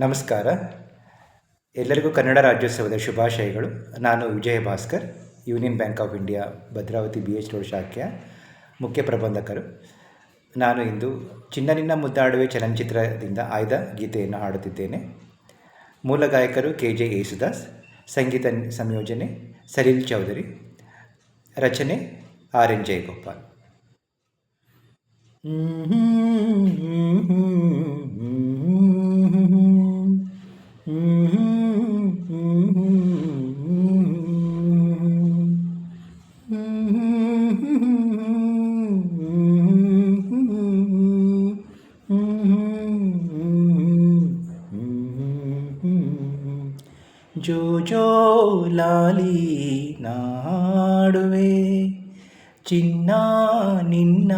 ನಮಸ್ಕಾರ. ಎಲ್ಲರಿಗೂ ಕನ್ನಡ ರಾಜ್ಯೋತ್ಸವದ ಶುಭಾಶಯಗಳು. ನಾನು Vijaya Bhaskar, Union Bank of India Bhadravati BH road ಶಾಖೆಯ ಮುಖ್ಯ ಪ್ರಬಂಧಕರು. ನಾನು ಇಂದು ಚಿನ್ನ ನಿನ್ನ ಮುದ್ದಾಡುವೆ ಚಲನಚಿತ್ರದಿಂದ ಆಯ್ದ ಗೀತೆಯನ್ನು ಹಾಡುತ್ತಿದ್ದೇನೆ. ಮೂಲ ಗಾಯಕರು KJ ಯೇಸುದಾಸ್, ಸಂಗೀತ ಸಂಯೋಜನೆ ಸಲೀಲ್ ಚೌಧರಿ, ರಚನೆ RN ಜಯಗೋಪಾಲ್. ಜೋ ಜೋ ಲಾಲಿ ನಾಡುವೆ, ಚಿನ್ನ ನಿನ್ನ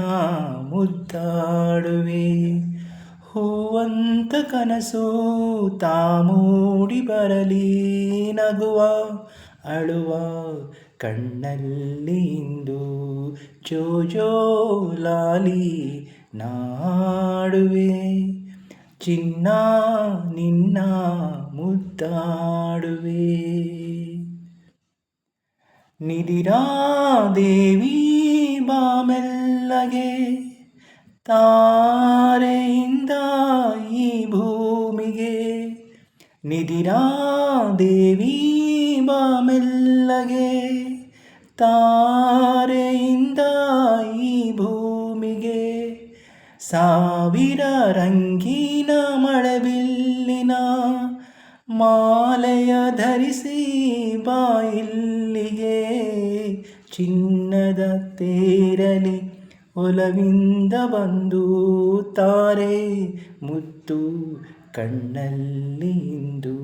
ಮುದ್ದಾಡುವೆ, ಹೂವಂತ ಕನಸು ತಾ ಮೂಡಿ ಬರಲಿ, ನಗುವ ಅಳುವ ಕಣ್ಣಲ್ಲಿ ಇಂದು, ಜೋ ಜೋ ಲಾಲಿ ನಾಡುವೆ, ಚಿನ್ನ ನಿನ್ನ ಮುದ್ದಾಡುವೆ. ನಿಧಿರಾದೇವಿ ಬಾಮೆಲ್ಲಗೆ, ತಾರೆಯಿಂದ ಈ ಭೂಮಿಗೆ, ನಿಧಿರಾದೇವಿ ಬಾಮೆಲ್ಲಗೆ, ತಾರೆಯಿಂದ ಈ ಭೂಮಿಗೆ, ಸಾವಿರ ರಂಗಿನ ಮಳೆಬಿಲ್ಲಿನ ಮಾಲೆಯ ಧರಿಸಿ ಬಾಯಿಲ್ಲಿಗೆ, ಚಿನ್ನದ ತೇರಲಿ ಒಲವಿಂದ ಬಂದು, ತಾರೆ ಮುತ್ತು ಕಣ್ಣಲ್ಲಿ ಇಂದು,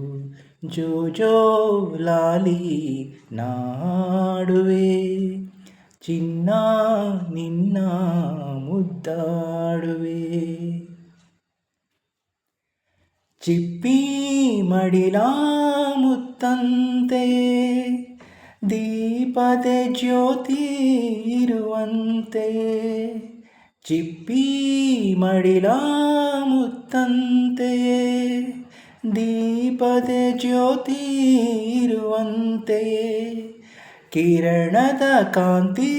ಜೋ ಜೋ ಲಾಲಿ ನಾಡುವೆ, ಚಿನ್ನ ನಿನ್ನ ಮುದ್ದಾಡುವೆ. ಚಿಪ್ಪಿ ಮಡಿಲ ಮುತ್ತಂತೆ, ದೀಪದ ಜ್ಯೋತಿ ಇರುವಂತೆ, ಚಿಪ್ಪಿ ಮಡಿಲ ಮುತ್ತಂತೆ, ದೀಪದ ಜ್ಯೋತಿ ಇರುವಂತೆ, ಕಿರಣದ ಕಾಂತಿ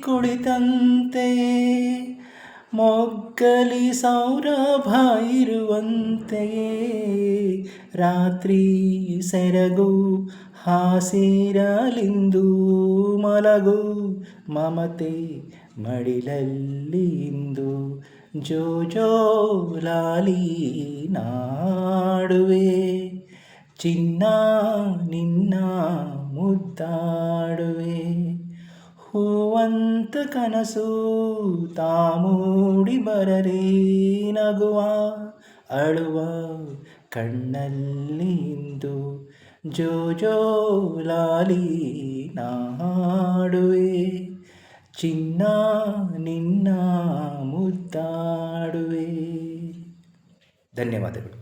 ಕುಳಿತಂತೆ, ಮೊಗ್ಗಲಿ ಸೌರಭ ಇರುವಂತೆಯೇ, ರಾತ್ರಿ ಸೆರಗು ಹಾಸಿರಲಿಂದು, ಮಲಗು ಮಮತೆ ಮಡಿಲಲ್ಲಿ ಇಂದು, ಜೋ ಜೋ ಲಾಲಿ ನಾಡುವೆ, ಚಿನ್ನ ನಿನ್ನ ಮುದ್ದಾಡುವೆ, ಹೂವಂತ ಕನಸು ತಾ ಮೂಡಿ ಬರಲಿ, ನಗುವ ಅಳುವ ಕಣ್ಣಲ್ಲಿ ಇಂದು, ಜೋ ಜೋ ಲಾಲಿ ನಾಡುವೆ, ಚಿನ್ನ ನಿನ್ನ ಮುದ್ದಾಡುವೆ. ಧನ್ಯವಾದಗಳು.